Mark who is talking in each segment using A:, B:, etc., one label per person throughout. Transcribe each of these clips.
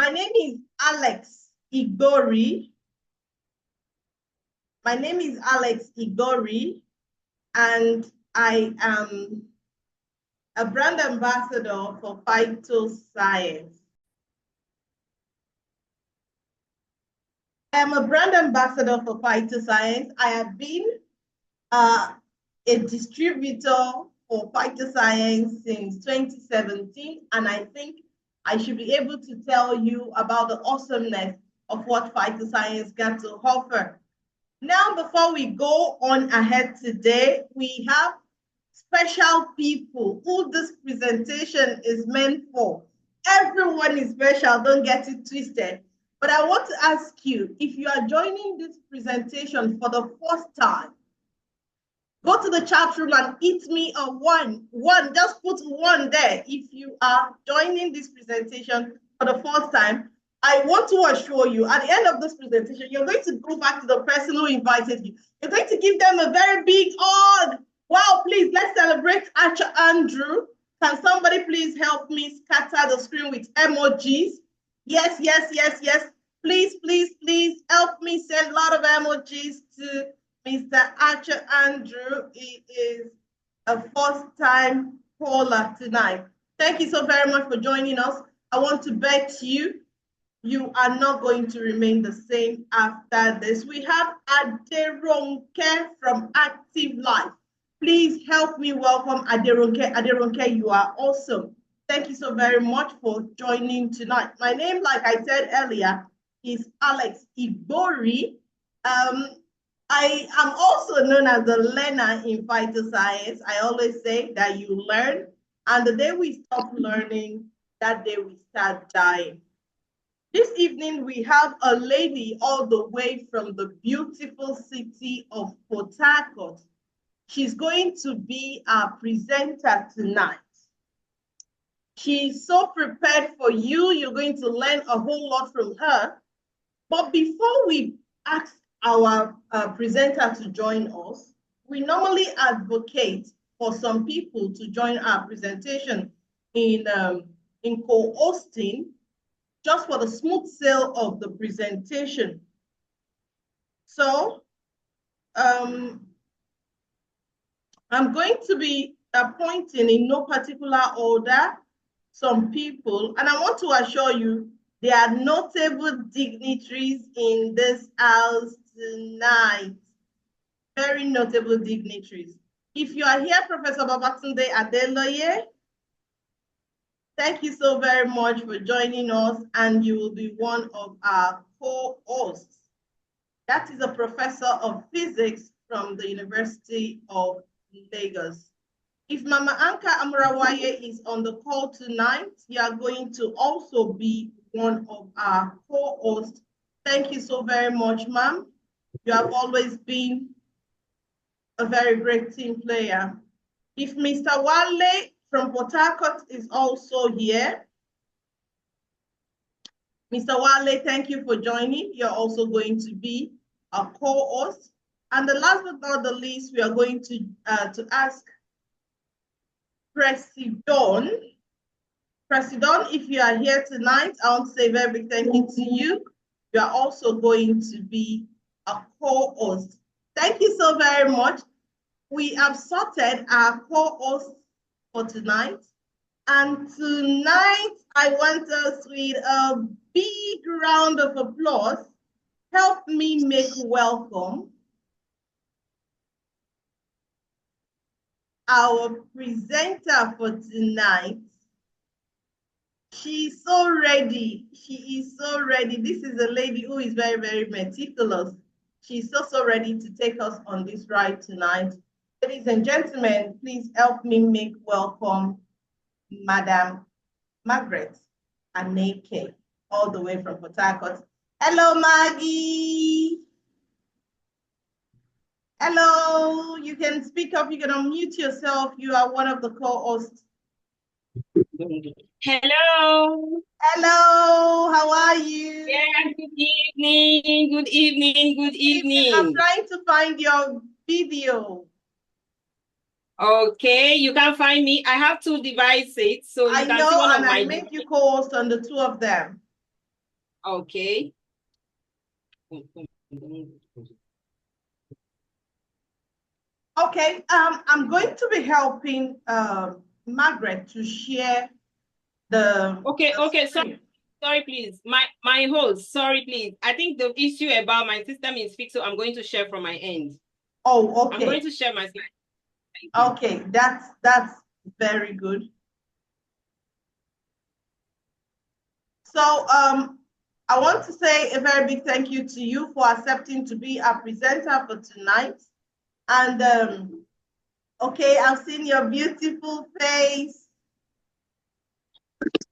A: My name is Alex Igori. My name is Alex Igori, and I am a brand ambassador for PHYTOSCIENCE. I am a brand ambassador for PHYTOSCIENCE. I have been a distributor for PHYTOSCIENCE since 2017, and I think I should be able to tell you about the awesomeness of what PHYTOSCIENCE got to offer. Now, before we go on ahead today, we have special people who this presentation is meant for. Everyone is special, don't get it twisted. But I want to ask you, if you are joining this presentation for the first time, go to the chat room and hit me a one, just put one there. If you are joining this presentation for the first time, I want to assure you, at the end of this presentation, you're going to go back to the person who invited you. You're going to give them a very big hug. Wow, please, let's celebrate Archer Andrew. Can somebody please help me scatter the screen with emojis? Yes, yes, yes, yes. Please, please, please help me send a lot of emojis to Mr. Archer Andrew. He is a first-time caller tonight. Thank you so very much for joining us. I want to bet you are not going to remain the same after this. We have Aderonke from Active Life. Please help me welcome Aderonke. Aderonke, you are awesome. Thank you so very much for joining tonight. My name, like I said earlier, is Alex Igori. I am also known as the learner in PHYTOSCIENCE. I always say that you learn, and the day we stop learning, that day we start dying. This evening, we have a lady all the way from the beautiful city of Port Harcourt. She's going to be our presenter tonight. She's so prepared for you. You're going to learn a whole lot from her. But before we ask our presenter to join us, we normally advocate for some people to join our presentation in co-hosting, just for the smooth sail of the presentation. So I'm going to be appointing in no particular order some people, and I want to assure you there are notable dignitaries in this house tonight. Very notable dignitaries. If you are here, Professor Babatunde Adeloye, thank you so very much for joining us, and you will be one of our co-hosts. That is a professor of physics from the University of Lagos. If Mama Anka Amurawaye is on the call tonight, you are going to also be one of our co-hosts. Thank you so very much, ma'am. You have always been a very great team player. If Mr. Wale from Port Harcourt is also here. Mr. Wale, thank you for joining. You're also going to be a co-host. And the last but not the least, we are going to ask President. President, if you are here tonight, I want to say very big thank you to you. You are also going to be a co-host. Thank you so very much. We have sorted our co-hosts for tonight. And tonight, I want us with a big round of applause. Help me make welcome our presenter for tonight. She's so ready. She is so ready. This is a lady who is very, very meticulous. She's so ready to take us on this ride tonight. Ladies and gentlemen, please help me make welcome Madam Margaret Aneke, all the way from Port Harcourt. Hello, Maggie. Hello, you can speak up, you can unmute yourself. You are one of the co-hosts.
B: Hello.
A: Hello, how are you?
B: Yeah, good evening, good evening, good evening.
A: I'm trying to find your video.
B: Okay, you can find me. I have two devices, so you can see one of my.
A: I make you co-host on the two of them.
B: Okay.
A: Okay, I'm going to be helping Margaret to share the
B: Okay,
A: screen.
B: sorry, please. My host, sorry, please. I think the issue about my system is fixed, so I'm going to share from my end.
A: Oh,
B: I'm going
A: okay.
B: to share my screen.
A: Okay, that's very good. So I want to say a very big thank you to you for accepting to be our presenter for tonight. And okay, I've seen your beautiful face.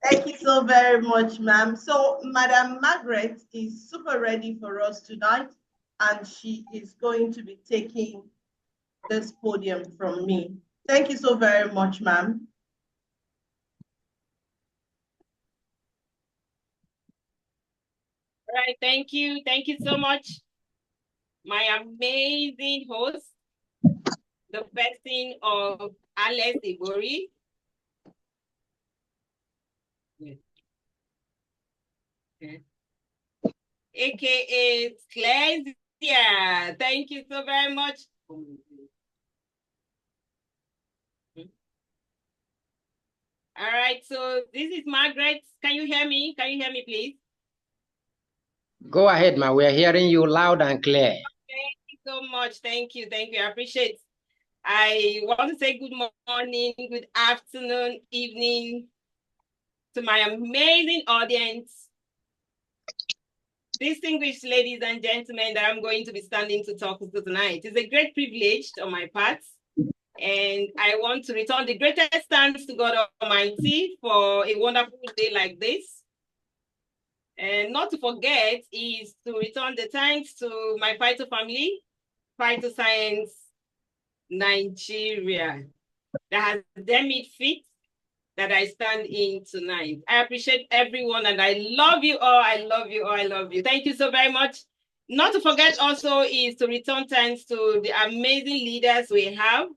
A: Thank you so very much, ma'am. So Madam Margaret is super ready for us tonight, and she is going to be taking this podium from me. Thank you so very much, ma'am.
B: All right, thank you. Thank you so much. My amazing host, the person of Alex Ibori. AKA Claudia. Thank you so very much. All right, so this is Margaret. Can you hear me? Can you hear me, please?
C: Go ahead, ma. We are hearing you loud and clear.
B: Thank you so much. Thank you. Thank you. I appreciate it. I want to say good morning, good afternoon, evening to my amazing audience, distinguished ladies and gentlemen that I'm going to be standing to talk to tonight. It's a great privilege on my part. And I want to return the greatest thanks to God Almighty for a wonderful day like this. And not to forget is to return the thanks to my Phyto family, PHYTOSCIENCE Nigeria, that has deemed it fit that I stand in tonight. I appreciate everyone and I love you all. I love you all. I love you. Thank you so very much. Not to forget also is to return thanks to the amazing leaders we have,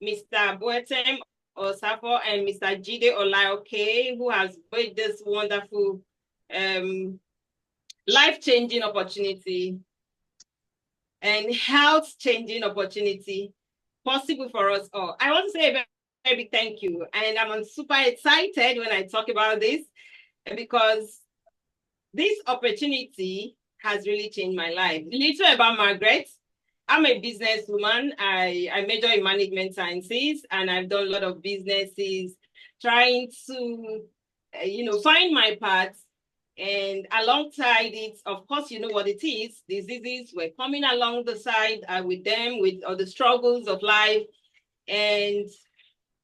B: Mr. Boetem Osafo and Mr. Jide Olaoke, who has made this wonderful life-changing opportunity and health-changing opportunity possible for us all. I want to say a very, very big thank you. And I'm super excited when I talk about this because this opportunity has really changed my life. A little about Margaret. I'm a businesswoman. I major in management sciences and I've done a lot of businesses trying to, find my path. And alongside it, of course, you know what it is. Diseases were coming along the side with them, with all the struggles of life. And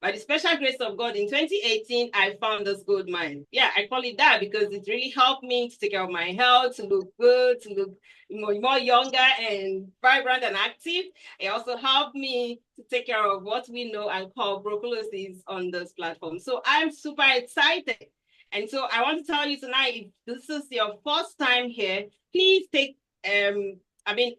B: by the special grace of God, in 2018, I found this gold mine. Yeah, I call it that because it really helped me to take care of my health, to look good, to look more younger and vibrant and active. It also helped me to take care of what we know and call tuberculosis on this platform. So I'm super excited. And so I want to tell you tonight, if this is your first time here, please take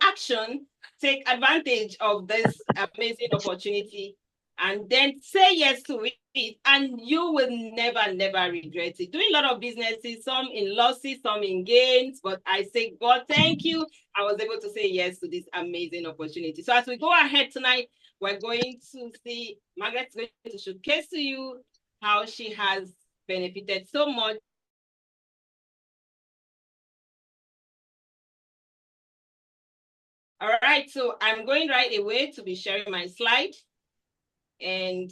B: action, take advantage of this amazing opportunity and then say yes to it, and you will never, never regret it. Doing a lot of businesses, some in losses, some in gains, but I say, God, thank you. I was able to say yes to this amazing opportunity. So as we go ahead tonight, we're going to see Margaret's going to showcase to you how she has benefited so much. All right, so I'm going right away to be sharing my slide. And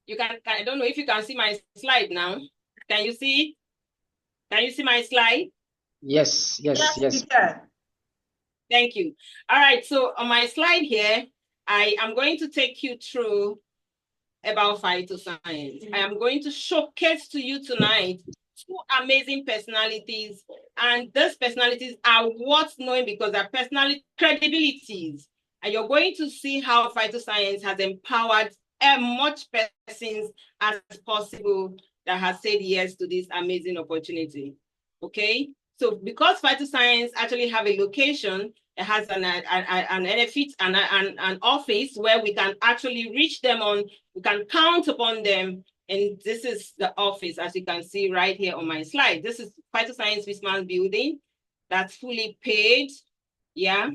B: you can, I don't know if you can see my slide now. Can you see it? Can you see my slide?
C: Yes.
A: We can.
B: Thank you. All right, so on my slide here, I am going to take you through about phytoscience. I am going to showcase to you tonight two amazing personalities, and these personalities are worth knowing because they're personality credibilities. And you're going to see how phytoscience has empowered as much persons as possible that has said yes to this amazing opportunity. Okay, so because phytoscience actually have a location, it has an benefit and an office where we can actually reach them on, we can count upon them And this is the office, as you can see right here on my slide. This is PHYTOSCIENCE Wisman building that's fully paid. Yeah.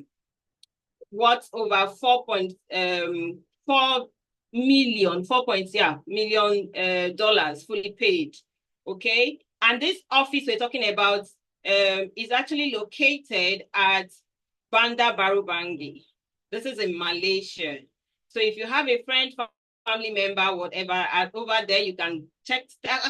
B: What's over 4.4 million, dollars fully paid. Okay. And this office we're talking about is actually located at Bandar Baru Bangi. This is in Malaysia. So if you have a friend, family member, whatever, over there, you can tell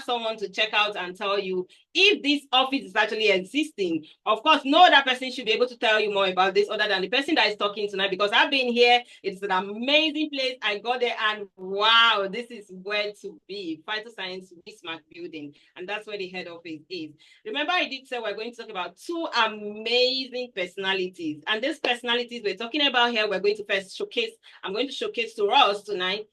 B: someone to check out and tell you if this office is actually existing. Of course, no other person should be able to tell you more about this other than the person that is talking tonight, because I've been here. It's an amazing place. I got there and wow, this is where to be. PHYTOSCIENCE Wisman building. And that's where the head office is. Remember, I did say we're going to talk about two amazing personalities. And these personalities we're talking about here, we're going to first showcase. I'm going to showcase to us tonight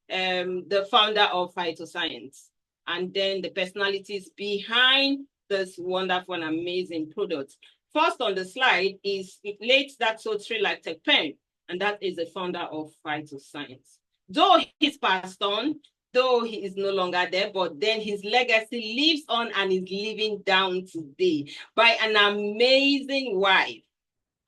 B: the founder of PHYTOSCIENCE, and then the personalities behind this wonderful and amazing product. First on the slide is late Dato Sri Pen, and that is the founder of PHYTOSCIENCE. Though he's passed on, though he is no longer there, but then his legacy lives on and is living down today by an amazing wife,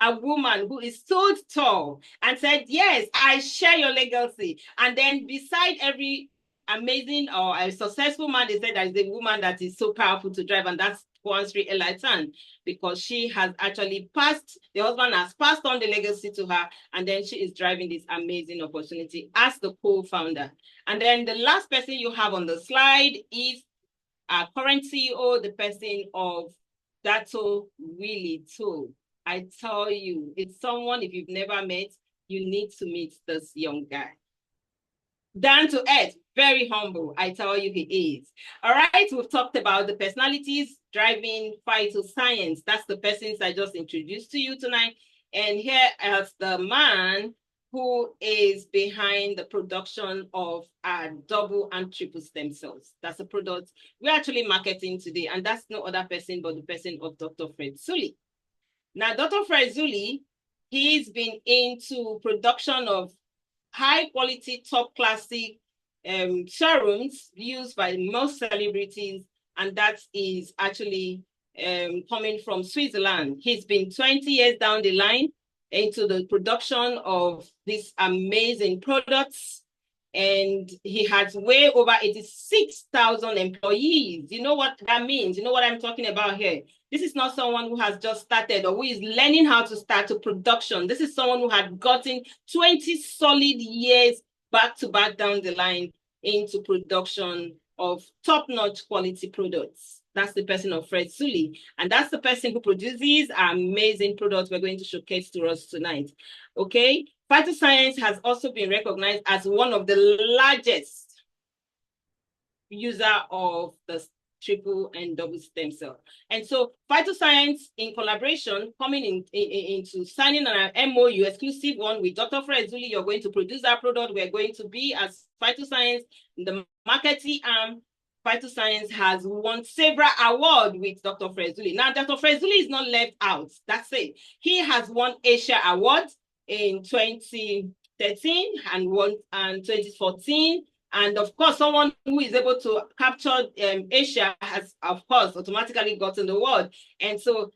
B: a woman who is stood tall and said, yes, I share your legacy. And then beside every amazing or a successful man, they said there is a woman that is so powerful to drive, and that's Sri Tan, because she has actually passed, the husband has passed on the legacy to her, and then she is driving this amazing opportunity as the co-founder. And then the last person you have on the slide is our current CEO, the person of Dato Willie Too. I tell you, it's someone, if you've never met, you need to meet this young guy. Down to earth, very humble, I tell you he is. All right, we've talked about the personalities driving PHYTOSCIENCE. That's the persons I just introduced to you tonight. And here is the man who is behind the production of our double and triple stem cells. That's a product we're actually marketing today. And that's no other person but the person of Dr. Fred Zuli. Now, Dr. Fred Zuli, he's been into production of high quality, top classic serums used by most celebrities, and that is actually coming from Switzerland. He's been 20 years down the line into the production of these amazing products, and he has way over 86,000 employees. You know what that means? You know what I'm talking about here? This is not someone who has just started or who is learning how to start a production. This is someone who had gotten 20 solid years back to back down the line into production of top-notch quality products. That's the person of Fred Zuli. And that's the person who produces amazing products we're going to showcase to us tonight. Okay? PHYTOSCIENCE has also been recognized as one of the largest user of the triple and double stem cell. And so PHYTOSCIENCE, in collaboration, coming into signing an MOU, exclusive one with Dr. Fred Zuli, you're going to produce our product. We're going to be, as PHYTOSCIENCE, the marketing arm. PHYTOSCIENCE has won several awards with Dr. Fred Zuli. Now, Dr. Fred Zuli is not left out. That's it. He has won Asia Awards in 2013 and 2014. And of course, someone who is able to capture Asia has, of course, automatically gotten the world. And so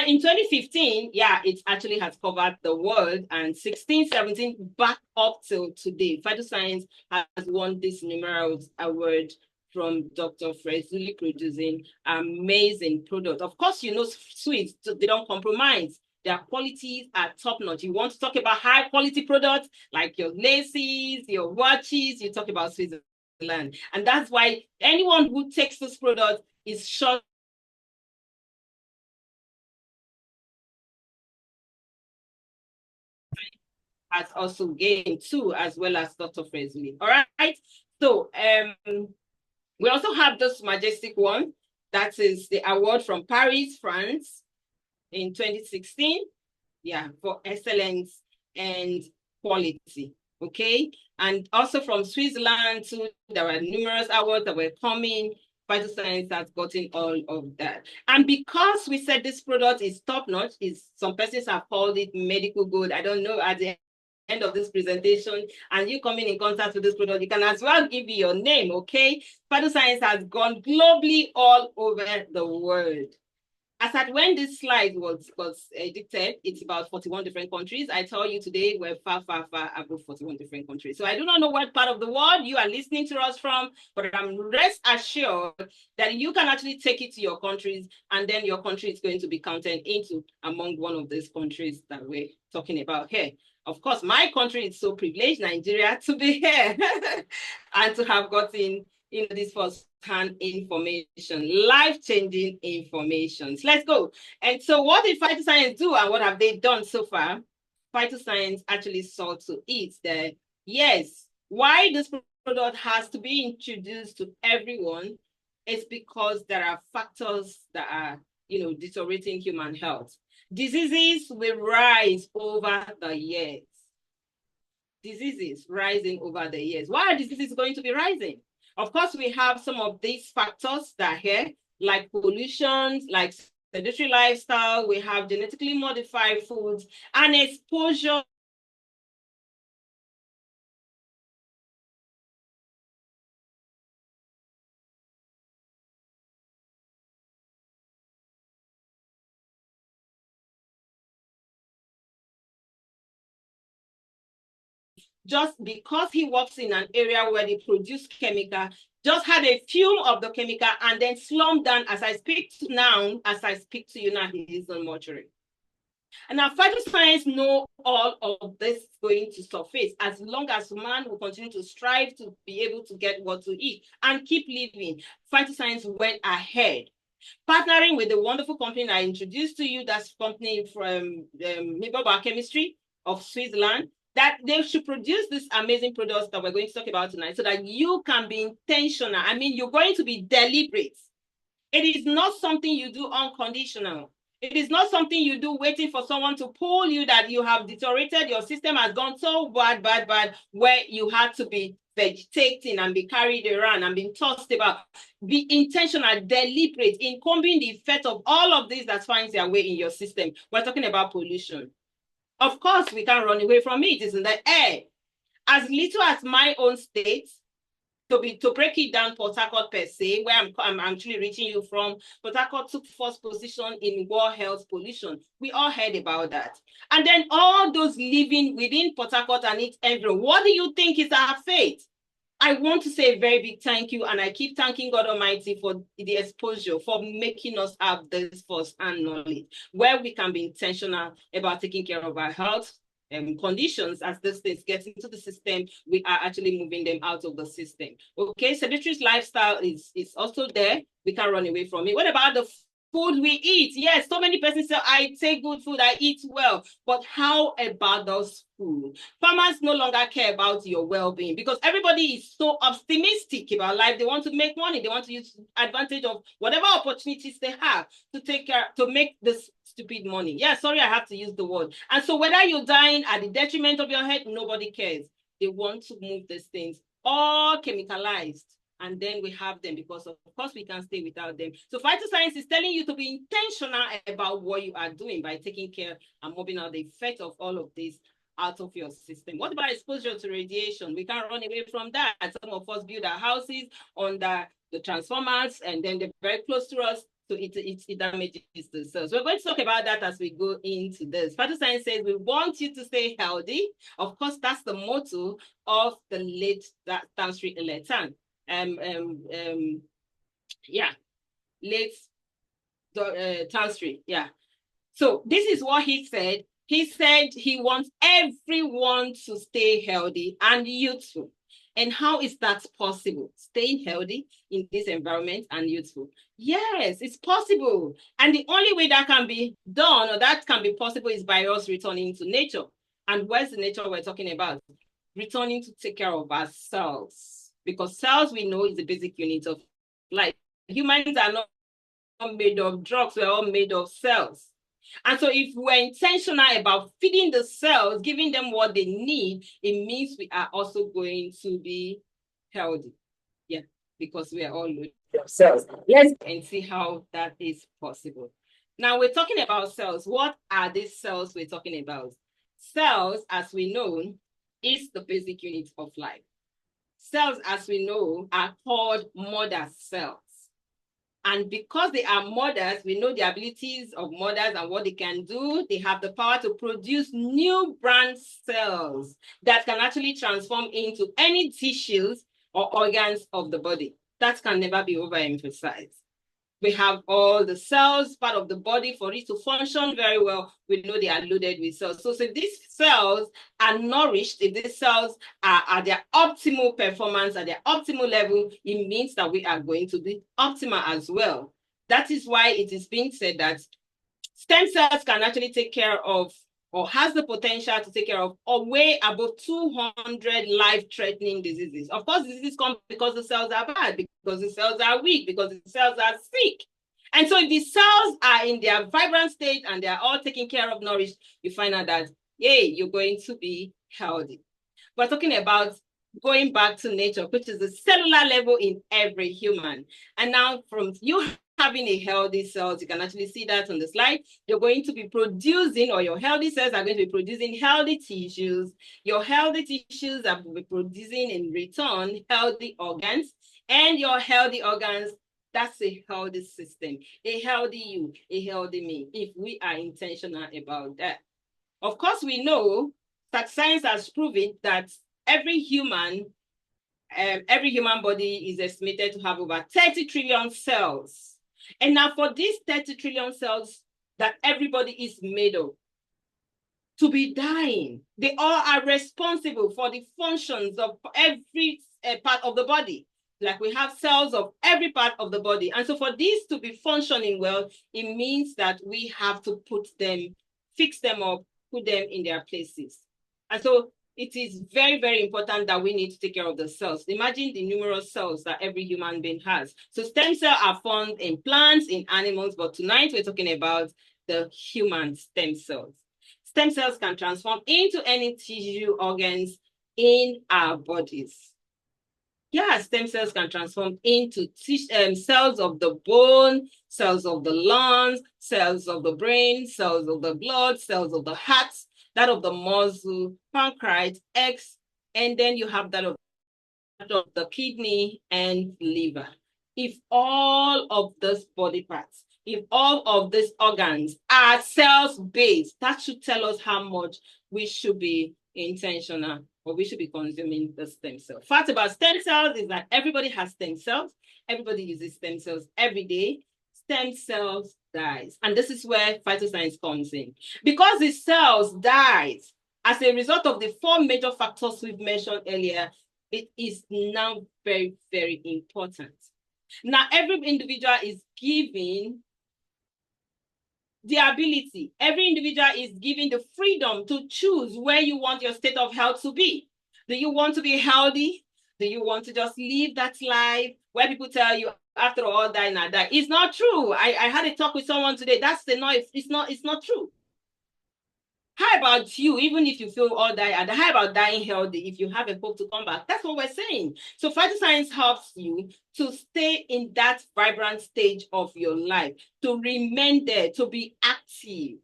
B: in 2015, yeah, it actually has covered the world, and 16, 17, back up till today. PHYTOSCIENCE has won this numerous award from Dr. Fred Zuli, producing amazing product. Of course, you know, sweets, they don't compromise. Their qualities are top-notch. You want to talk about high-quality products like your laces, your watches, you talk about Switzerland. And that's why anyone who takes this product is sure has also gained too, as well as Dr. Fred Zuli. All right. So we also have this majestic one. That is the award from Paris, France, in 2016, yeah, for excellence and quality, okay? And also from Switzerland too, there were numerous awards that were coming. PHYTOSCIENCE has gotten all of that. And because we said this product is top-notch, some persons have called it medical gold. I don't know, at the end of this presentation and you coming in contact with this product, you can as well give me your name, okay? PHYTOSCIENCE has gone globally all over the world. As at when this slide was edited, it's about 41 different countries. I tell you today, we're far, far, far above 41 different countries. So I do not know what part of the world you are listening to us from, but I'm rest assured that you can actually take it to your countries, and then your country is going to be counted into among one of these countries that we're talking about here. Of course, my country is so privileged, Nigeria, to be here and to have gotten this first-hand information, life-changing information. So let's go. And so what did PHYTOSCIENCE do and what have they done so far? PHYTOSCIENCE actually sought to it that, yes, why this product has to be introduced to everyone is because there are factors that are, deteriorating human health. Diseases will rise over the years. Diseases rising over the years. Why are diseases going to be rising? Of course, we have some of these factors that are here, like pollution, like sedentary lifestyle, we have genetically modified foods, and exposure just because he works in an area where they produce chemical, just had a fume of the chemical and then slumped down as I speak to you now, he is on mortuary. And now PHYTOSCIENCE know all of this going to surface as long as man will continue to strive to be able to get what to eat and keep living. PHYTOSCIENCE went ahead, partnering with the wonderful company I introduced to you, that's company from Biochemistry of Switzerland, that they should produce these amazing products that we're going to talk about tonight so that you can be intentional. I mean, you're going to be deliberate. It is not something you do unconditional. It is not something you do waiting for someone to pull you that you have deteriorated, your system has gone so bad, where you had to be vegetating and be carried around and being tossed about. Be intentional, deliberate in combing the effect of all of this that finds their way in your system. We're talking about pollution. Of course, we can't run away from it. It's in the air. As little as my own state, to break it down, Port Harcourt per se, where I'm actually reaching you from, Port Harcourt took first position in World Health Pollution. We all heard about that. And then all those living within Port Harcourt and its environment, what do you think is our fate? I want to say a very big thank you, and I keep thanking God Almighty for the exposure, for making us have this first-hand knowledge, where we can be intentional about taking care of our health conditions. As these things get into the system, we are actually moving them out of the system. Okay, sedentary lifestyle is also there. We can't run away from it. What about the food we eat? Yes, so many persons say, I take good food, I eat well. But how about those food? Farmers no longer care about your well-being because everybody is so optimistic about life. They want to make money. They want to use advantage of whatever opportunities they have to make this stupid money. Yeah, sorry, I have to use the word. And so whether you're dying at the detriment of your health, nobody cares. They want to move these things, all chemicalized. And then we have them because, of course, we can't stay without them. So PHYTOSCIENCE is telling you to be intentional about what you are doing by taking care and moving out the effect of all of this out of your system. What about exposure to radiation? We can't run away from that. Some of us build our houses under the transformers, and then they're very close to us. So it damages the cells. We're going to talk about that as we go into this. PHYTOSCIENCE says we want you to stay healthy. Of course, that's the motto of the late Tanstri Eletan. Late Tanstri, yeah. So this is what he said. He said he wants everyone to stay healthy and youthful. And how is that possible? Staying healthy in this environment and youthful. Yes, it's possible. And the only way that can be done or that can be possible is by us returning to nature. And where's the nature we're talking about? Returning to take care of ourselves. Because cells, we know, is the basic unit of life. Humans are not made of drugs, we're all made of cells. And so if we're intentional about feeding the cells, giving them what they need, it means we are also going to be healthy. Yeah, because we are all made of cells. Let's and see how that is possible. Now we're talking about cells. What are these cells we're talking about? cells, as we know, is the basic unit of life. Cells, as we know, are called mother cells. And because they are mothers, we know the abilities of mothers and what they can do. They have the power to produce new brand cells that can actually transform into any tissues or organs of the body. That can never be overemphasized. We have all the cells, part of the body, for it to function very well. We know they are loaded with cells. So if these cells are nourished, if these cells are at their optimal performance, at their optimal level, it means that we are going to be optimal as well. That is why it is being said that stem cells can actually take care of, or has the potential to take care of, or way above 200 life-threatening diseases. Of course, diseases come because the cells are bad, because the cells are weak, because the cells are sick. And so if the cells are in their vibrant state and they're all taken care of, nourished, you find out that, yay, you're going to be healthy. We're talking about going back to nature, which is the cellular level in every human. And now from you having a healthy cells, you can actually see that on the slide. You're going to be producing, or your healthy cells are going to be producing healthy tissues. Your healthy tissues are producing in return healthy organs, and your healthy organs, that's a healthy system, a healthy you, a healthy me, if we are intentional about that. Of course, we know that science has proven that every human body is estimated to have over 30 trillion cells. And now for these 30 trillion cells that everybody is made of to be dying, they all are responsible for the functions of every part of the body. Like we have cells of every part of the body. And so for these to be functioning well, it means that we have to fix them up, put them in their places. And so it is very, very important that we need to take care of the cells. Imagine the numerous cells that every human being has. So stem cells are found in plants, in animals, but tonight we're talking about the human stem cells. Stem cells can transform into any tissue organs in our bodies. Yeah, stem cells can transform into cells of the bone, cells of the lungs, cells of the brain, cells of the blood, cells of the heart, that of the muscle, pancreas, eggs, and then you have that of the kidney and liver. If all of these body parts, if all of these organs are cells-based, that should tell us how much we should be intentional, or we should be consuming the stem cells. Fact about stem cells is that everybody has stem cells. Everybody uses stem cells every day. Stem cells dies. And this is where phytoscience comes in. Because the cells dies as a result of the 4 major factors we've mentioned earlier, it is now very, very important. Now, every individual is given the ability, every individual is given the freedom to choose where you want your state of health to be. Do you want to be healthy? Do you want to just live that life where people tell you, after all, die, not die? It's not true. I had a talk with someone today. That's the noise. It's not true. How about you, even if you feel all die, and how about dying healthy if you have a hope to come back? That's what we're saying. So phytoscience helps you to stay in that vibrant stage of your life, to remain there, to be active,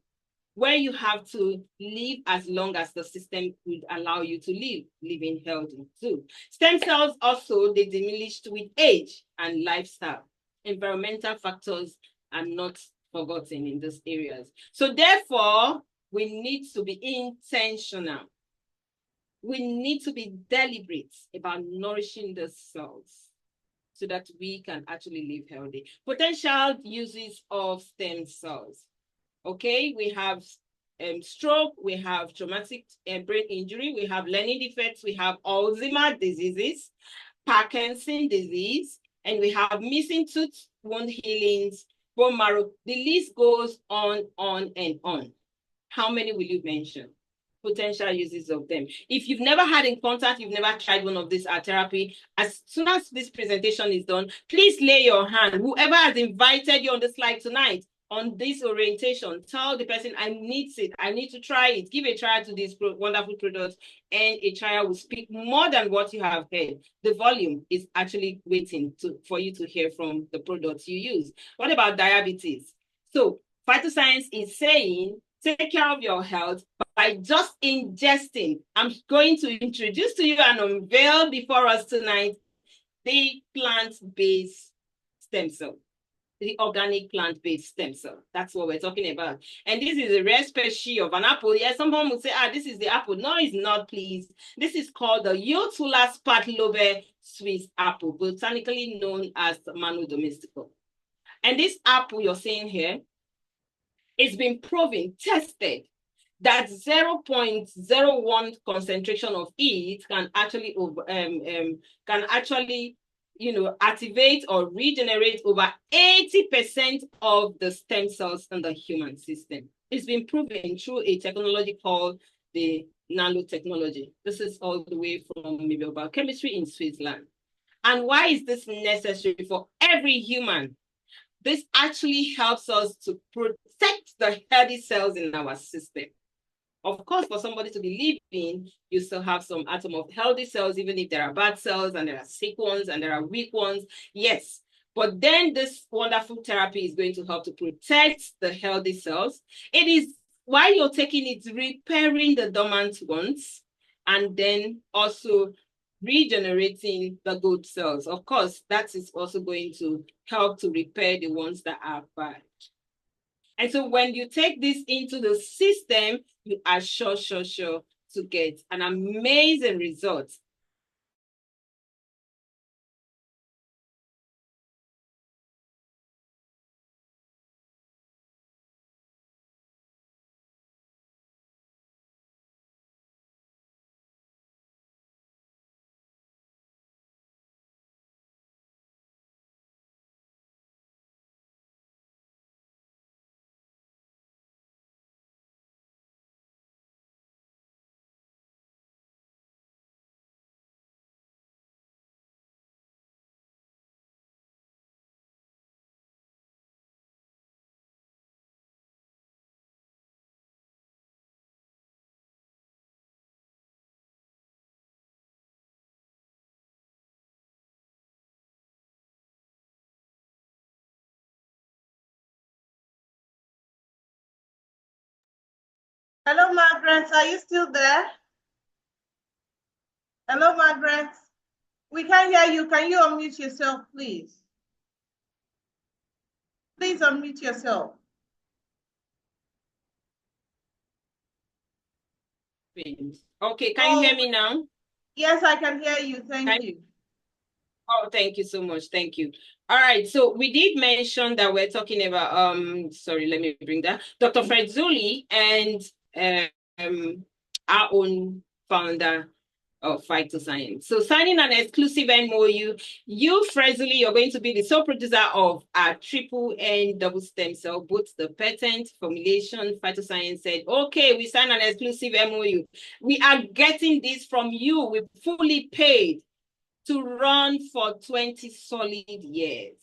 B: where you have to live as long as the system would allow you to live, living healthy too. Stem cells also, they diminished with age and lifestyle. Environmental factors are not forgotten in these areas. So therefore, we need to be intentional. We need to be deliberate about nourishing the cells so that we can actually live healthy. Potential uses of stem cells. Okay, we have stroke, we have traumatic brain injury, we have learning defects, we have Alzheimer's diseases, Parkinson's disease, and we have missing tooth, wound healings, bone marrow. The list goes on and on. How many will you mention? Potential uses of them. If you've never had in contact, you've never tried one of these art therapy, as soon as this presentation is done, please lay your hand. Whoever has invited you on the slide tonight, on this orientation, tell the person, I need it. I need to try it. Give a try to this wonderful product, and a trial will speak more than what you have heard. The volume is actually waiting for you to hear from the products you use. What about diabetes? So phytoscience is saying, take care of your health by just ingesting. I'm going to introduce to you and unveil before us tonight the plant-based stem cell, the organic plant-based stem cell. That's what we're talking about. And this is a rare species of an apple. Yes, someone would say, this is the apple. No, it's not, please. This is called the Eutulus patlobe Swiss apple, botanically known as Manu domestica. And this apple you're seeing here, it's been proven, tested, that 0.01 concentration of it can actually activate or regenerate over 80% of the stem cells in the human system. It's been proven through a technology called the nanotechnology. This is all the way from biochemistry in Switzerland. And why is this necessary for every human? This actually helps us to protect the healthy cells in our system. Of course, for somebody to be living, you still have some atom of healthy cells, even if there are bad cells and there are sick ones and there are weak ones. Yes, but then this wonderful therapy is going to help to protect the healthy cells. It is, while you're taking it, repairing the dormant ones and then also regenerating the good cells. Of course, that is also going to help to repair the ones that are bad. And so when you take this into the system, you are sure to get an amazing result.
A: Hello, Margaret. Are you still there? Hello, Margaret. We can't hear you. Can you unmute yourself, please? Please unmute yourself.
B: Okay, can you hear me now?
A: Yes, I can hear you. Thank you.
B: Oh, thank you so much. Thank you. All right. So we did mention that we're talking about, sorry, let me bring that. Dr. Fred Zuli and our own founder of PHYTOSCIENCE. So signing an exclusive MOU, you, Fred Zuli, you're going to be the sole producer of our triple N double stem cell, both the patent formulation. PHYTOSCIENCE said, okay, we signed an exclusive MOU. We are getting this from you. We fully paid to run for 20 solid years.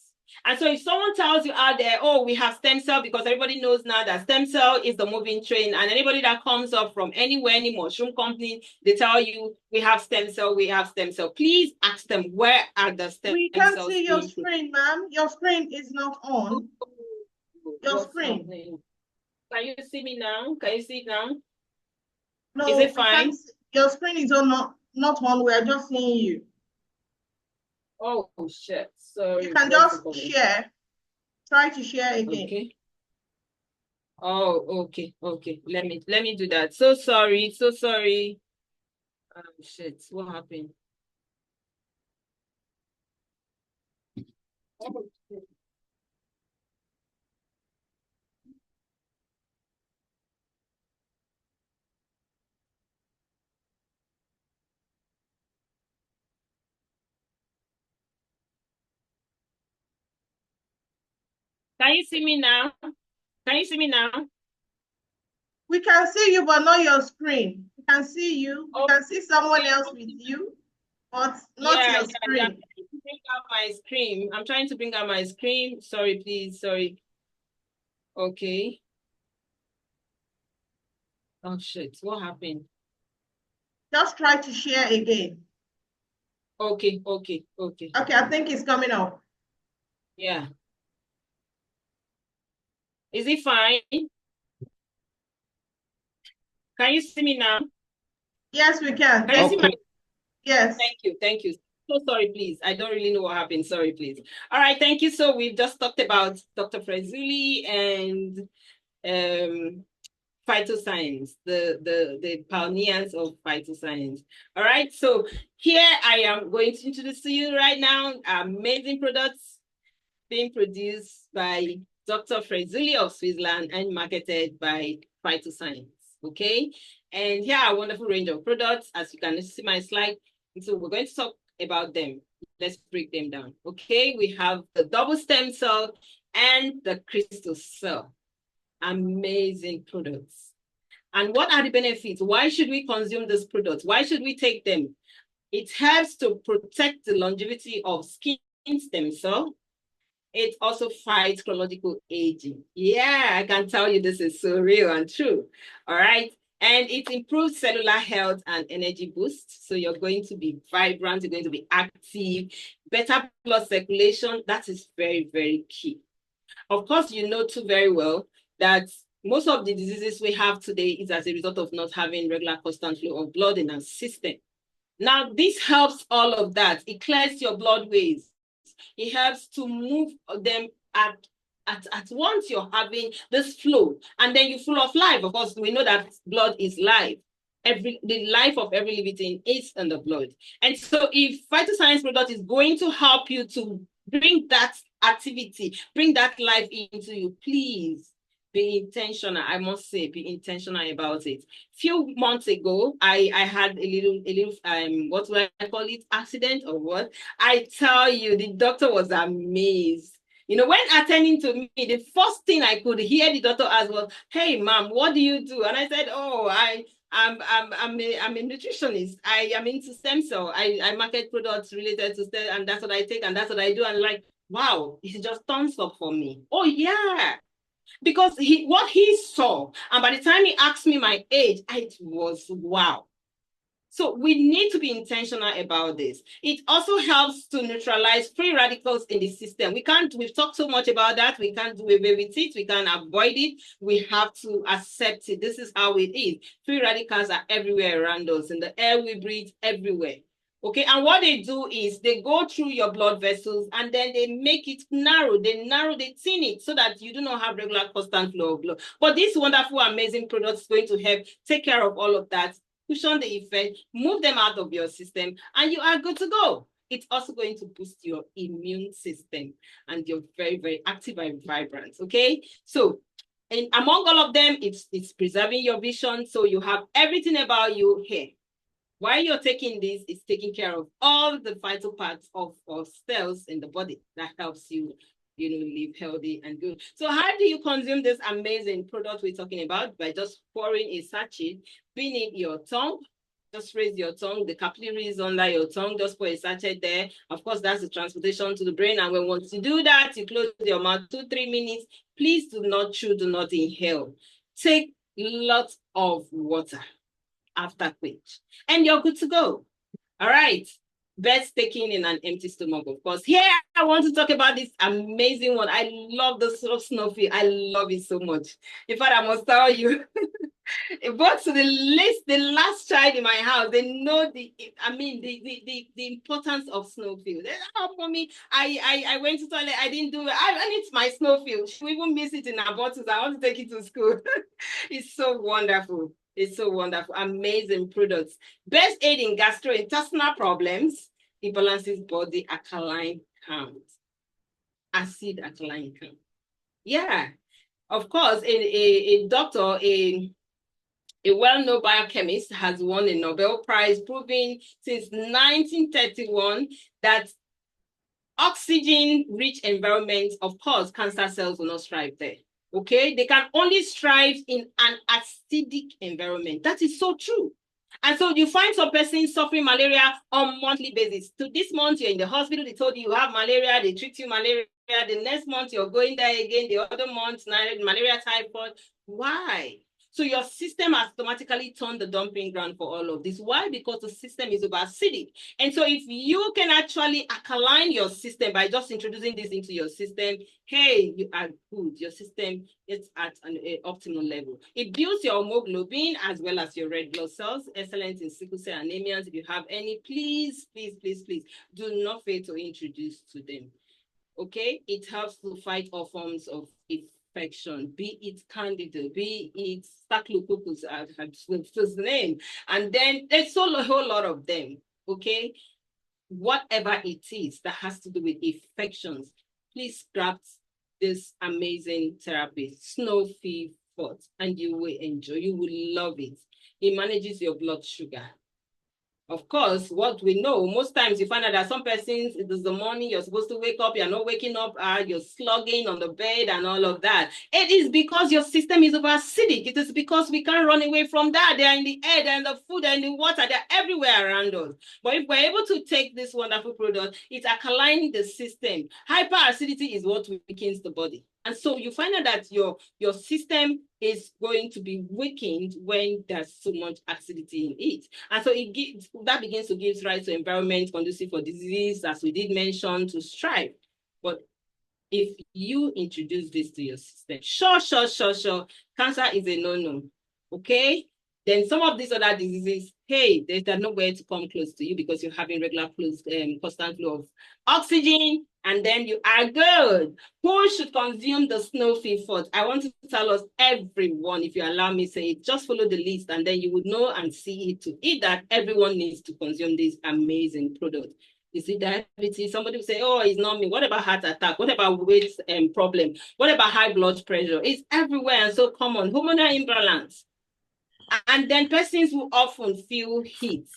B: And so if someone tells you out there, oh, we have stem cell, because everybody knows now that stem cell is the moving train, and anybody that comes up from anywhere, any mushroom company, they tell you, we have stem cell, we have stem cell. Please ask them, where are the stem cells?
A: We can't see your screen, ma'am. Your screen is not on. Your screen.
B: Can you see me now? Can you see it now?
A: No,
B: is it fine?
A: Your screen is not on. We are just seeing you.
B: Oh, shit. Sorry.
A: You can just share. Try to share again.
B: Okay. Oh, okay. Let me do that. So sorry. Oh, shit. What happened? Oh, shit. Can you see me now? Can you see me now?
A: We can see you, but not your screen. We can see you. We can see someone else with you, but not your screen.
B: Yeah. Bring out my screen. I'm trying to bring out my screen. Sorry, please. Sorry. Okay. Oh, shit. What happened?
A: Just try to share again.
B: Okay.
A: Okay, I think it's coming up.
B: Yeah. Is it fine? Can you see me now?
A: Yes, we can.
B: Can you see
C: Okay.
B: my?
A: Yes.
B: Thank you. Thank you. So sorry, please. I don't really know what happened. Sorry, please. All right. Thank you. So we've just talked about Dr. Frezuli and phytoscience, the pioneers of phytoscience. All right. So here I am going to introduce to you right now amazing products being produced by Dr. Frezuli of Switzerland and marketed by Phytoscience. Okay. And here are a wonderful range of products, as you can see my slide. And so we're going to talk about them. Let's break them down. Okay. We have the double stem cell and the crystal cell. Amazing products. And what are the benefits? Why should we consume these products? Why should we take them? It helps to protect the longevity of skin stem cell. It also fights chronological aging. Yeah, I can tell you this is so real and true. All right. And it improves cellular health and energy boost. So you're going to be vibrant, you're going to be active, better blood circulation. That is very, very key. Of course, you know too very well that most of the diseases we have today is as a result of not having regular constant flow of blood in our system. Now, this helps all of that. It clears your blood ways. It helps to move them at once you're having this flow, and then you're full of life. Of course, we know that blood is life. The life of every living thing is in the blood. And so if phytoscience product is going to help you to bring that activity, bring that life into you, please be intentional. I must say, be intentional about it. Few months ago, I had a little what do I call it, accident or what? I tell you, the doctor was amazed. You know, when attending to me, the first thing I could hear the doctor ask was, "Hey, ma'am, what do you do?" And I said, "Oh, I'm a nutritionist. I am into stem cell. I market products related to stem, and that's what I take, and that's what I do." And like, wow, it just thumbs up for me. Oh yeah, because what he saw, and by the time he asked me my age, it was wow. So we need to be intentional about this. It also helps to neutralize free radicals in the system. We've talked so much about that. We can't do away with it. We can't avoid it. We have to accept it. This is how it is. Free radicals are everywhere around us, in the air we breathe, everywhere. Okay, and what they do is they go through your blood vessels and then they make it narrow. They thin it so that you do not have regular constant flow of blood. But this wonderful, amazing product is going to help take care of all of that, cushion the effect, move them out of your system, and you are good to go. It's also going to boost your immune system, and you're very, very active and vibrant. Okay, so and among all of them, it's preserving your vision, so you have everything about you here. While you're taking this, it's taking care of all the vital parts of cells in the body that helps you, live healthy and good. So how do you consume this amazing product we're talking about? By just pouring a sachet, being in your tongue. Just raise your tongue. The capillary is under your tongue. Just pour a sachet there. Of course, that's the transportation to the brain. And when once you do that, you close your mouth 2-3 minutes. Please do not chew, do not inhale. Take lots of water after which, and you're good to go. All right. Best taken in an empty stomach, of course. Here, I want to talk about this amazing one. I love the snowfield. I love it so much. In fact, I must tell you, but to the last child in my house, they know the importance of snowfield. For me, I went to toilet, I didn't do it. I need my snowfield. She will even miss it in her bottles. I want to take it to school. It's so wonderful. It's so wonderful. Amazing products. Best aid in gastrointestinal problems. It balances body alkaline count. Acid alkaline count. Yeah. Of course, a doctor, a well-known biochemist has won a Nobel Prize, proving since 1931 that oxygen-rich environments, of course, cancer cells will not thrive there. Okay, they can only thrive in an acidic environment. That is so true. And so you find some person suffering malaria on a monthly basis. So this month you're in the hospital, they told you have malaria, they treat you malaria. The next month you're going there again, the other month, malaria typhoid. Why? So your system has automatically turned the dumping ground for all of this. Why? Because the system is over-acidic. And so if you can actually alkaline your system by just introducing this into your system, hey, you are good. Your system is at an optimal level. It builds your hemoglobin as well as your red blood cells. Excellent in sickle cell anemias. If you have any, please, please, please, please, do not fail to introduce to them. Okay? It helps to fight all forms of infection, be it candida, be it staphylococcus, his name. And then there's a whole lot of them. Okay? Whatever it is that has to do with infections, please grab this amazing therapy, Snow Fever, and you will enjoy, you will love it. It manages your blood sugar. Of course, what we know, most times you find out that some persons, it is the morning, you're supposed to wake up, you're not waking up, you're slugging on the bed and all of that. It is because your system is over-acidic. It is because we can't run away from that. They're in the air, they're in the food, they're in the water, they're everywhere around us. But if we're able to take this wonderful product, it's alkalining the system. Hyperacidity is what weakens the body. And so you find out that your system is going to be weakened when there's so much acidity in it. And so that begins to give rise to environment conducive for disease, as we did mention, to strive. But if you introduce this to your system, sure, cancer is a no-no, okay? Then some of these other diseases, hey, there's nowhere to come close to you because you're having regular constant flow of oxygen, and then you are good. Who should consume the Snow Fever? I want to tell us, everyone, if you allow me say it, just follow the list, and then you would know and see it to eat that everyone needs to consume this amazing product. You see diabetes, somebody will say, oh, it's not me. What about heart attack? What about weight problem? What about high blood pressure? It's everywhere and so common. Hormonal imbalance. And then persons who often feel heat.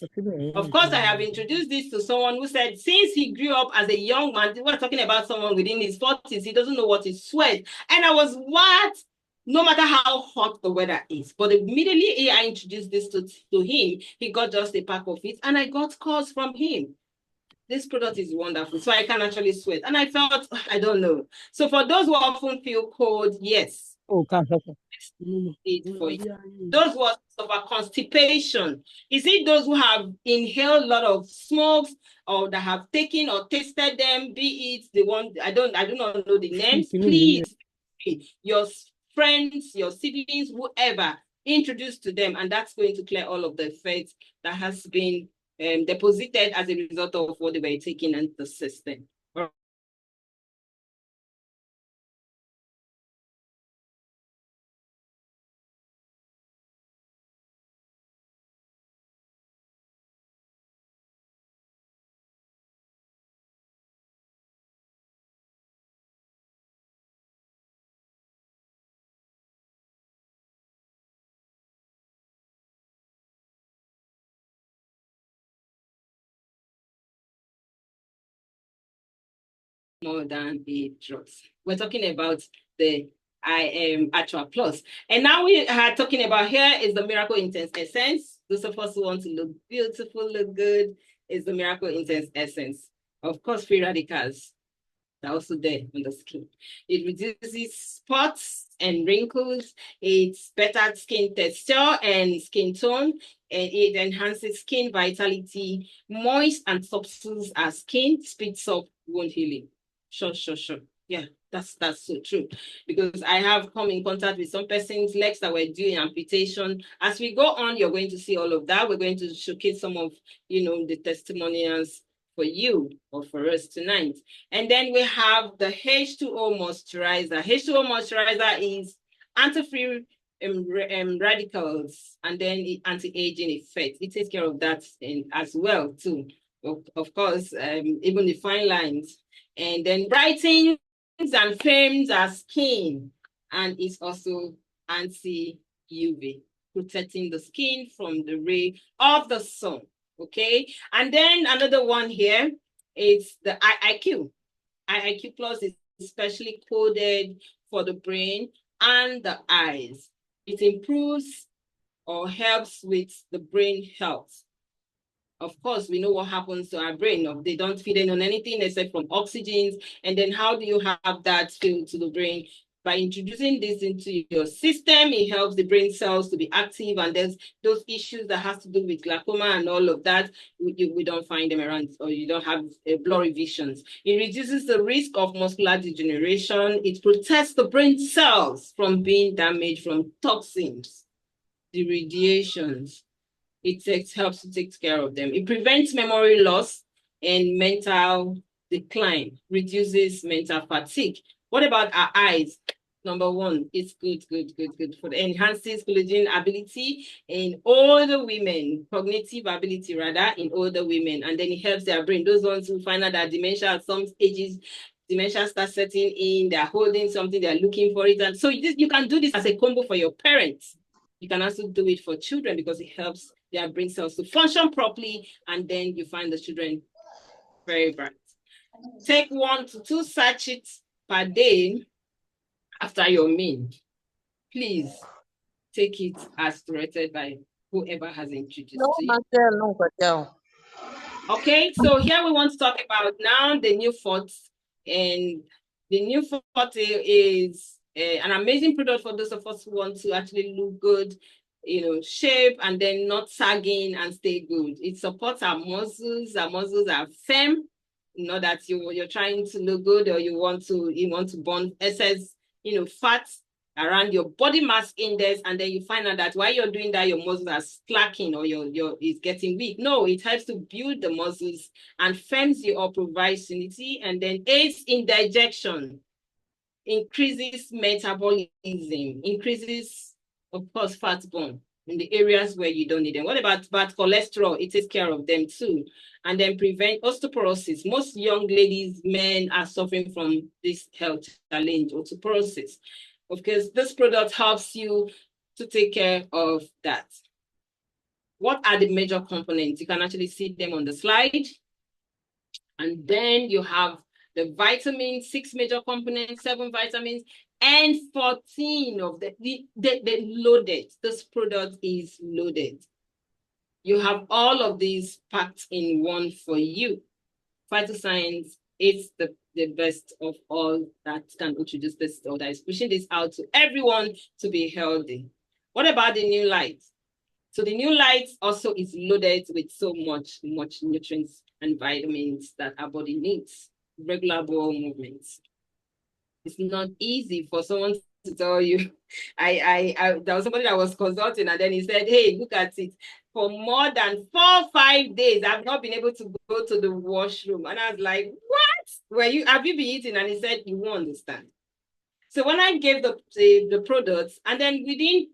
B: Of course, I have introduced this to someone who said, since he grew up as a young man, we're talking about someone within his 40s, he doesn't know what is sweat. And I was, what? No matter how hot the weather is. But immediately I introduced this to him, he got just a pack of it, and I got calls from him. This product is wonderful, so I can actually sweat. And I felt, I don't know. So for those who often feel cold, yes. Oh, it for you. Those who suffer constipation, is it those who have inhaled a lot of smokes or that have taken or tasted them, be it the one, I do not know the names, please, your friends, your siblings, whoever, introduce to them, and that's going to clear all of the effects that has been deposited as a result of what they were taking into the system. More than the drugs. We're talking about the Actual Plus. And now we are talking about, here is the Miracle Intense Essence. Those of us who want to look beautiful, look good, is the Miracle Intense Essence. Of course, free radicals are also there on the skin. It reduces spots and wrinkles. It's better skin texture and skin tone, and it enhances skin vitality. Moist and substance as skin, speeds up wound healing. Sure. Yeah, that's so true. Because I have come in contact with some persons' legs that were doing amputation. As we go on, you're going to see all of that. We're going to showcase some of, the testimonials for you or for us tonight. And then we have the H2O moisturizer. H2O moisturizer is anti-free radicals, and then the anti-aging effect. It takes care of that as well too. Of course, even the fine lines. And then brightens and firms our skin, and it's also anti-UV, protecting the skin from the ray of the sun. Okay, and then another one here is the IIQ. IIQ Plus is especially coded for the brain and the eyes. It improves or helps with the brain health. Of course, we know what happens to our brain. They don't feed in on anything except from oxygen. And then how do you have that filled to the brain? By introducing this into your system, it helps the brain cells to be active, and there's those issues that has to do with glaucoma and all of that, we don't find them around, or you don't have blurry visions. It reduces the risk of muscular degeneration. It protects the brain cells from being damaged from toxins, the radiations. It helps to take care of them. It prevents memory loss and mental decline, reduces mental fatigue. What about our eyes? Number one, it's good for the enhances collagen ability in older women, cognitive ability rather, in older women, and then it helps their brain. Those ones who find out that dementia at some ages, dementia starts setting in, they're holding something, they're looking for it. And so you can do this as a combo for your parents. You can also do it for children because it helps their brain cells to function properly, and then you find the children very bright. Take 1 to 2 sachets per day after your meal. Please take it as directed by whoever has introduced you. Okay, so here we want to talk about now the new forte, and the new forte is an amazing product for those of us who want to actually look good, shape, and then not sagging and stay good. It supports our muscles. Our muscles are firm. Not that you're trying to look good, or you want to burn excess, fat around your body mass index, and then you find out that while you're doing that, your muscles are slacking, or it's getting weak. No, it helps to build the muscles and firms you up, provides unity, and then aids in digestion, increases metabolism, increases, of course, fat burn in the areas where you don't need them. What about bad cholesterol? It takes care of them too. And then prevent osteoporosis. Most young ladies, men are suffering from this health challenge, osteoporosis. Of course, this product helps you to take care of that. What are the major components? You can actually see them on the slide. And then you have the vitamins, 6 major components, 7 vitamins, and 14 of the loaded. This product is loaded. You have all of these packed in one for you. PHYTOSCIENCE is the best of all that can introduce this, or that is pushing this out to everyone to be healthy. What about the new light? So the new light also is loaded with so much nutrients and vitamins that our body needs. Regular bowel movements. It's not easy for someone to tell you. There was somebody that was consulting, and then he said, hey, look at it. For more than 4 or 5 days, I've not been able to go to the washroom. And I was like, what? Have you been eating? And he said, you won't understand. So when I gave the products, and then within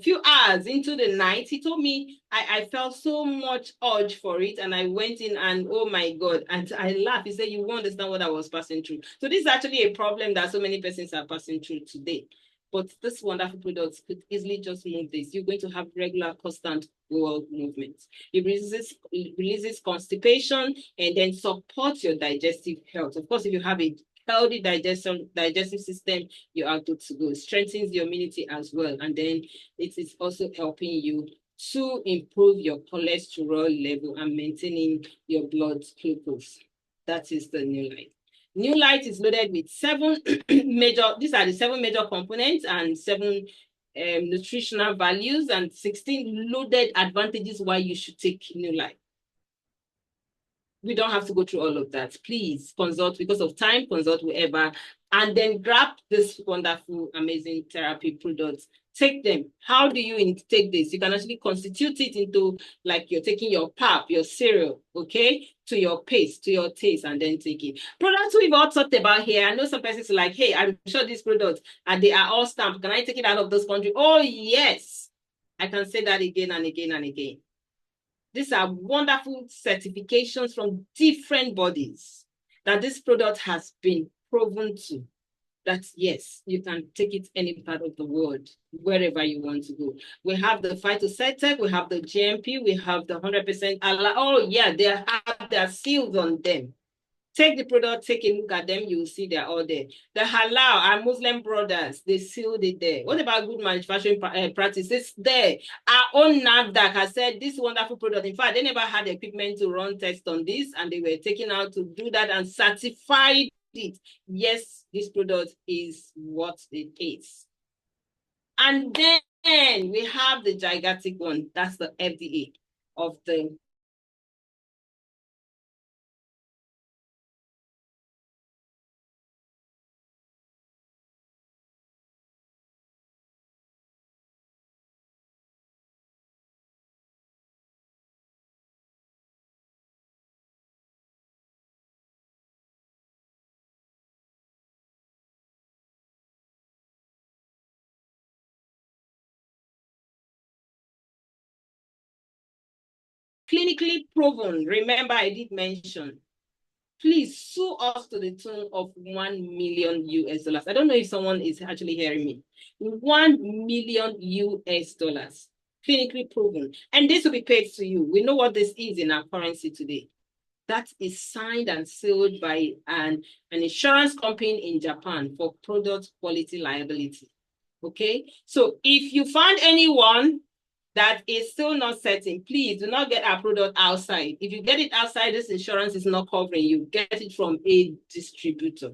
B: few hours into the night, he told me I felt so much urge for it, and I went in, and oh my God, and I laughed. He said, you won't understand what I was passing through. So this is actually a problem that so many persons are passing through today. But this wonderful product could easily just move this. You're going to have regular, constant bowel movements. It releases constipation, and then supports your digestive health. Of course, if you have a healthy digestive system, you are good to go. It strengthens your immunity as well. And then it is also helping you to improve your cholesterol level and maintaining your blood glucose. That is the new light. New light is loaded with 7 major, these are the 7 major components and 7 nutritional values and 16 loaded advantages why you should take new light. We don't have to go through all of that. Please consult, because of time, consult whoever, and then grab this wonderful, amazing therapy products. Take them. How do you take this? You can actually constitute it into, like, you're taking your pap, your cereal, okay, to your paste, to your taste, and then take it. Products we've all talked about here. I know some persons are like, hey, I'm sure these products, and they are all stamped. Can I take it out of this country? Oh, yes. I can say that again and again and again. These are wonderful certifications from different bodies that this product has been proven to. That yes, you can take it any part of the world, wherever you want to go. We have the phytosanitary, we have the GMP, we have the 100% Allah. Oh yeah, they have their seals on them. Take the product, take a look at them, you will see they're all there. The halal, our Muslim brothers, they sealed it there. What about good manufacturing practices? There. Our own NAFDAC has said this wonderful product. In fact, they never had equipment to run tests on this, and they were taken out to do that and certified it. Yes, this product is what it is. And then we have the gigantic one. That's the FDA of the clinically proven. Remember, I did mention, please sue us to the tune of 1 million US dollars. I don't know if someone is actually hearing me. 1 million US dollars, clinically proven. And this will be paid to you. We know what this is in our currency today. That is signed and sealed by an insurance company in Japan for product quality liability. Okay, so if you find anyone that is still not certain, please do not get our product outside. If you get it outside, this insurance is not covering you. Get it from a distributor,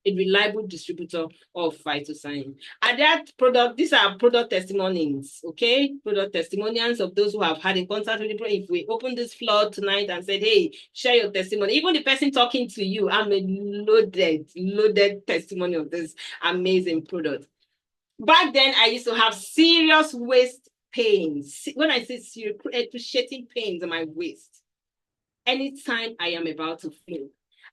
B: a reliable distributor of PHYTOSCIENCE. And that product, these are product testimonials, okay? Product testimonials of those who have had a contact with the product. If we open this floor tonight and said, hey, share your testimony, even the person talking to you, I'm a loaded testimony of this amazing product. Back then, I used to have serious waist pains. When I say serious, excruciating pains in my waist. Anytime I am about to feel,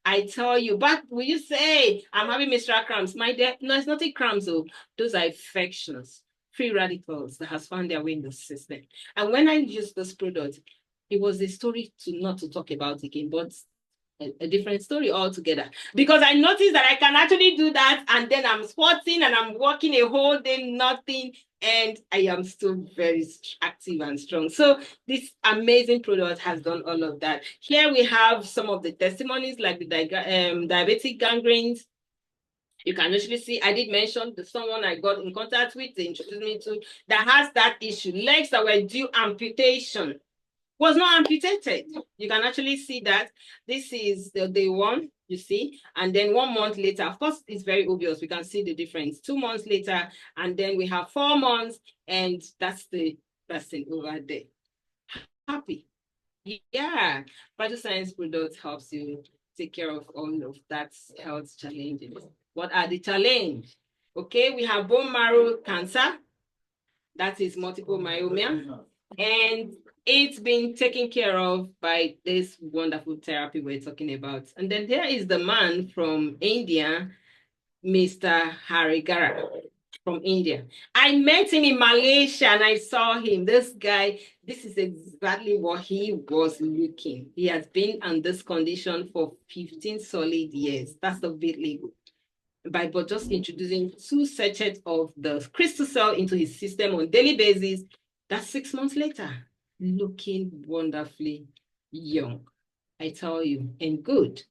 B: I tell you, but will you say I'm having menstrual cramps? My dear, no, it's not a cramps, though. Those are infections, free radicals that has found their way in the system. And when I used this product, it was a story not to talk about again, but a different story altogether, because I noticed that I can actually do that, and then I'm squatting and I'm walking a whole day, nothing, and I am still very active and strong. So this amazing product has done all of that. Here we have some of the testimonies, like the diabetic gangrenes. You can actually see, I did mention someone I got in contact with, they introduced me to, that has that issue, legs that were due amputation, was not amputated. You can actually see that this is the day one, you see, and then 1 month later, of course, it's very obvious. We can see the difference. 2 months later, and then we have 4 months, and that's the person over there. Happy. Yeah, PHYTOSCIENCE product helps you take care of all of that health challenges. What are the challenges? Okay, we have bone marrow cancer. That is multiple myeloma. And it's been taken care of by this wonderful therapy we're talking about. And then there is the man from India, Mr. Harigara from India. I met him in Malaysia and I saw him. This guy, this is exactly what he was looking. He has been on this condition for 15 solid years. That's the bit legal. By just introducing 2 sachets of the crystal cell into his system on a daily basis, that's 6 months later, looking wonderfully young, I tell you, and good.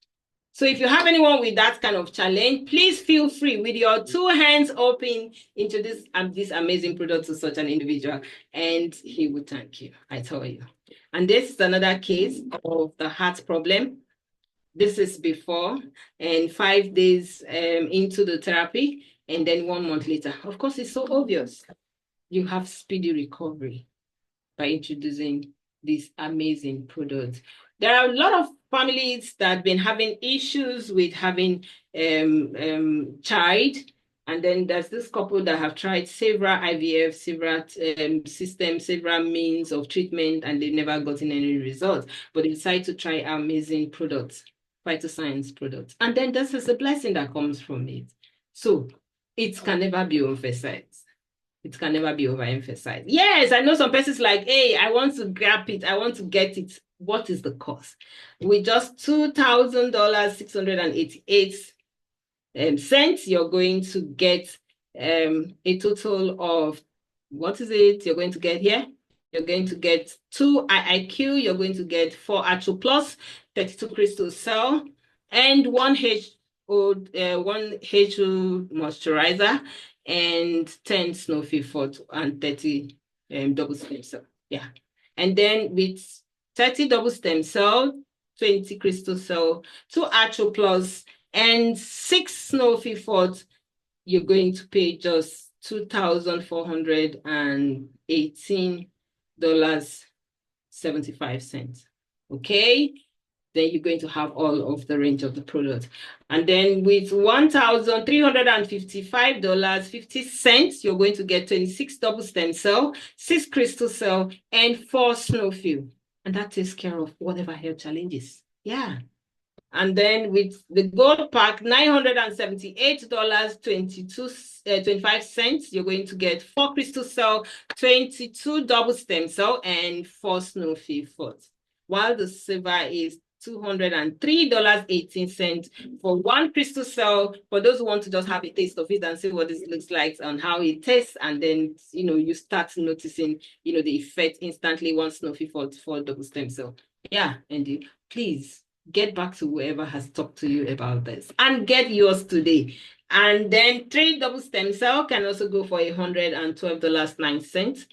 B: So if you have anyone with that kind of challenge, please feel free with your 2 hands open into this amazing product to such an individual, and he will thank you, I tell you. And this is another case of the heart problem. This is before, and 5 days into the therapy, and then 1 month later. Of course, it's so obvious. You have speedy recovery by introducing this amazing product. There are a lot of families that have been having issues with having child, and then there's this couple that have tried several IVF, several systems, several means of treatment, and they've never gotten any results, but they decide to try amazing products, PHYTOSCIENCE products. And then this is a blessing that comes from it. So it can never be emphasized. It can never be overemphasized. Yes, I know some persons like, hey, I want to grab it. I want to get it. What is the cost? With just $2,688 cents, you're going to get a total of, what is it you're going to get here? You're going to get 2 IIQ. You're going to get 4 Atro Plus, 32 crystal cell, and 1 HO moisturizer, and 10 Snowfie Fort and 30 double stem cell. Yeah. And then with 30 double stem cell, 20 crystal cell, 2 Atro Plus, And 6 Snowfie Fort, you're going to pay just $2,418.75. Okay? Then you're going to have all of the range of the product. And then with $1,355.50, you're going to get 26 double stem cell, 6 crystal cell, and 4 Snowfie. And that takes care of whatever health challenges. Yeah. And then with the gold pack, $978.25, you're going to get 4 crystal cell, 22 double stem cell, and 4 Snowfie Fort. While the silver is $203.18 for 1 crystal cell. For those who want to just have a taste of it and see what this looks like and how it tastes, and then you start noticing the effect instantly. 1 Snowfie Fort, 4 double stem cell. Yeah, and please get back to whoever has talked to you about this and get yours today. And then 3 double stem cell can also go for $112.09.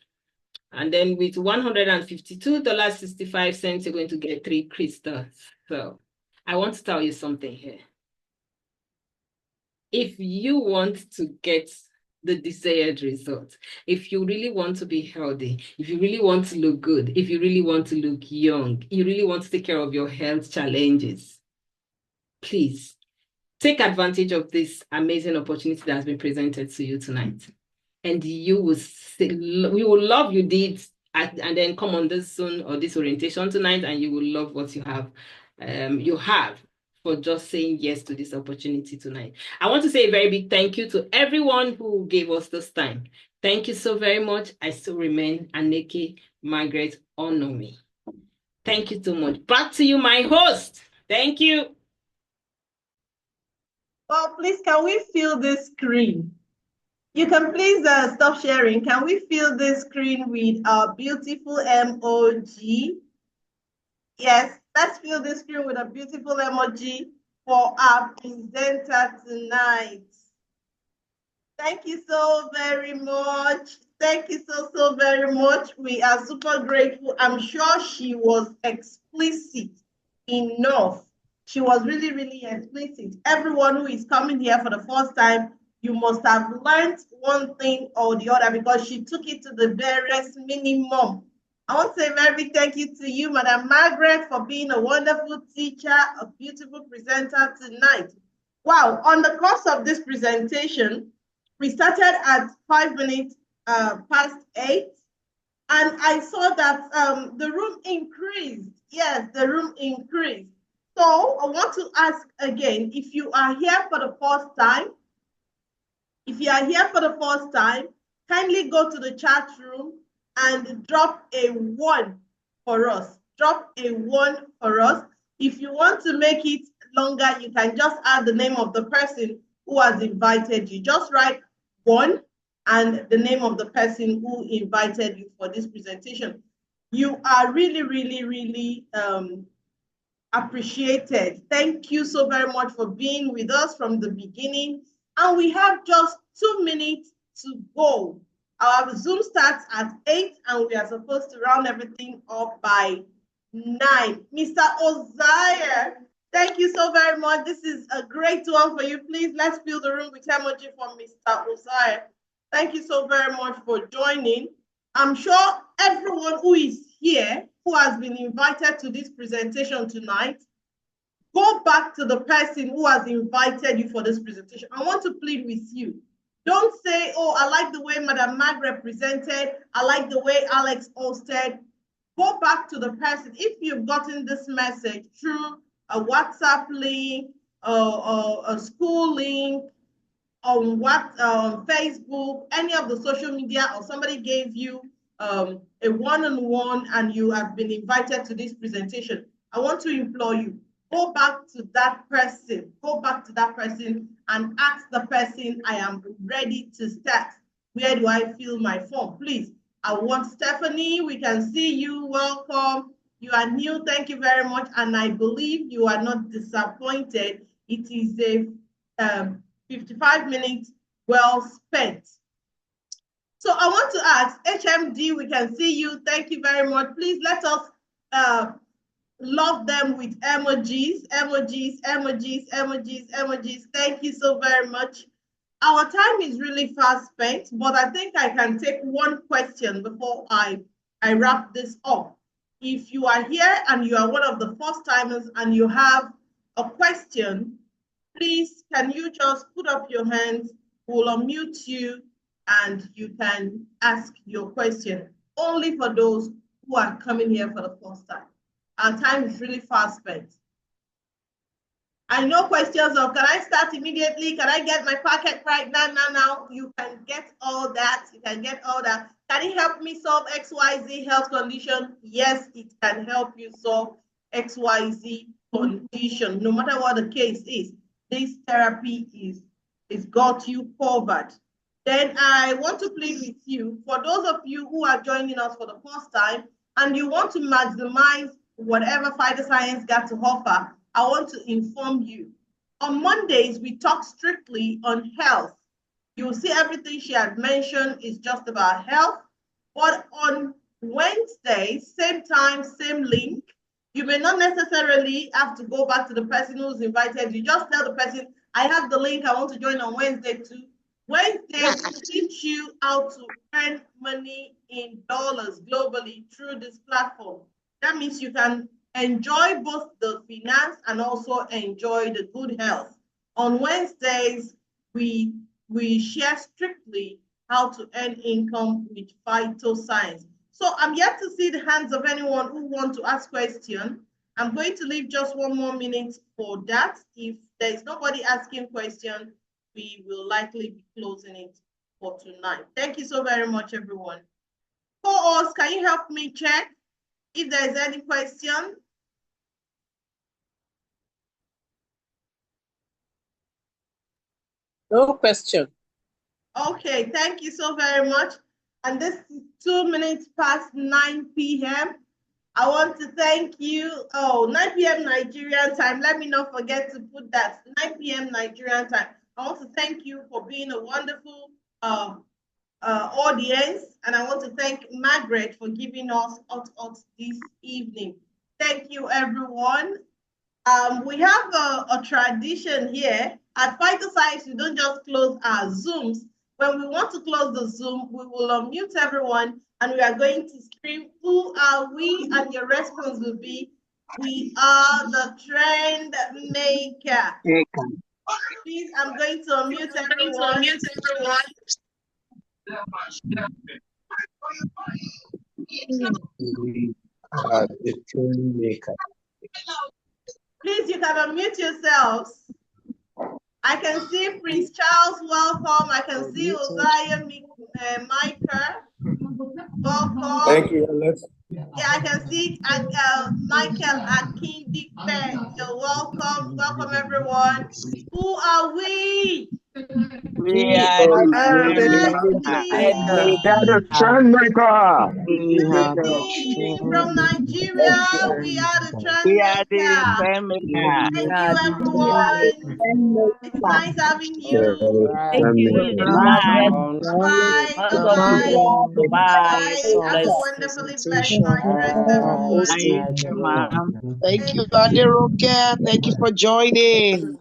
B: And then with $152.65, you're going to get 3 crystals. So I want to tell you something here. If you want to get the desired result, if you really want to be healthy, if you really want to look good, if you really want to look young, you really want to take care of your health challenges, please take advantage of this amazing opportunity that has been presented to you tonight. And you will say, we will love you did, and then come on this Zoom or this orientation tonight, and you will love what you have for just saying yes to this opportunity tonight. I want to say a very big thank you to everyone who gave us this time. Thank you so very much. I still remain Aneke Margaret Onomi. Thank you so much. Back to you, my host. Thank you.
A: Well, please, can we fill this screen? You can please stop sharing. Can we fill this screen with our beautiful emoji? Yes, let's fill this screen with a beautiful emoji for our presenter tonight. Thank you so very much. Thank you so very much. We are super grateful. I'm sure she was explicit enough. She was really explicit. Everyone who is coming here for the first time, you must have learned one thing or the other, because she took it to the barest minimum. I want to say a very big thank you to you, Madam Margaret, for being a wonderful teacher, a beautiful presenter tonight. Wow, on the course of this presentation, we started at 5 minutes past 8, and I saw that the room increased. Yes, the room increased. So I want to ask again, if you are here for the first time, kindly go to the chat room and drop a 1 for us. Drop a 1 for us. If you want to make it longer, you can just add the name of the person who has invited you. Just write 1 and the name of the person who invited you for this presentation. You are really appreciated. Thank you so very much for being with us from the beginning. And we have just 2 minutes to go. Our Zoom starts at 8, and we are supposed to round everything up by 9. Mr. Oziah, thank you so very much. This is a great one for you. Please, let's fill the room with emoji for Mr. Oziah. Thank you so very much for joining. I'm sure everyone who is here, who has been invited to this presentation tonight, go back to the person who has invited you for this presentation. I want to plead with you. Don't say, oh, I like the way Madam Margaret presented. I like the way Alex hosted. Go back to the person. If you've gotten this message through a WhatsApp link, a school link, on Facebook, any of the social media, or somebody gave you a one-on-one and you have been invited to this presentation, I want to implore you, go back to that person. Go back to that person and ask the person, I am ready to start. Where do I fill my form? Please, I want Stephanie. We can see you. Welcome. You are new. Thank you very much. And I believe you are not disappointed. It is a 55 minutes well spent. So I want to ask HMD, we can see you. Thank you very much. Please let us love them with emojis, emojis, emojis, emojis, emojis. Thank you so very much. Our time is really fast spent, but I think I can take one question before I wrap this up. If you are here and you are one of the first timers and you have a question, please can you just put up your hands? We'll unmute you and you can ask your question. Only for those who are coming here for the first time. Our time is really fast spent. I know questions of, can I start immediately? Can I get my packet right now? You can get all that. You can get all that. Can it help me solve XYZ health condition? Yes, it can help you solve XYZ condition. No matter what the case is, this therapy is got you covered. Then I want to plead with you, for those of you who are joining us for the first time and you want to maximize whatever PHYTOSCIENCE got to offer, I want to inform you. On Mondays, we talk strictly on health. You'll see everything she had mentioned is just about health. But on Wednesday, same time, same link, you may not necessarily have to go back to the person who's invited you. Just tell the person, I have the link, I want to join on Wednesday too. Wednesday will teach you how to earn money in dollars globally through this platform. That means you can enjoy both the finance and also enjoy the good health. On Wednesdays, we share strictly how to earn income with PHYTOSCIENCE. So I'm yet to see the hands of anyone who want to ask questions. I'm going to leave just 1 more minute for that. If there's nobody asking questions, we will likely be closing it for tonight. Thank you so very much, everyone. Co-host, can you help me check if there's any question?
D: No question.
A: Okay, thank you so very much. And this is 2 minutes past 9 p.m. I want to thank you. Oh, 9 p.m. Nigerian time. Let me not forget to put that. 9 p.m. Nigerian time. I want to thank you for being a wonderful audience. And I want to thank Margaret for giving us hot this evening. Thank you, everyone. We have a tradition here. At PHYTOSCIENCE, we don't just close our Zooms. When we want to close the Zoom, we will unmute everyone and we are going to scream, who are we? And your response will be, we are the trend maker. Please, I'm going to unmute everyone.
C: We are the trend maker.
A: Please, you can unmute yourselves. I can see Prince Charles, welcome. I can see Uzziah Micah, welcome.
E: Thank you, Alex.
A: Yeah, I can see Michael Akindikpe. You're welcome. Welcome, everyone. Who are we?
F: We are
E: the trend maker.
A: From Nigeria, we are the trend maker. Thank you, everyone. It's nice having you.
F: Thank you.
A: Bye.
F: Bye.
A: Bye. Have a wonderfully blessed night, rest, everyone.
F: Thank you, Aderoke. Thank you for joining.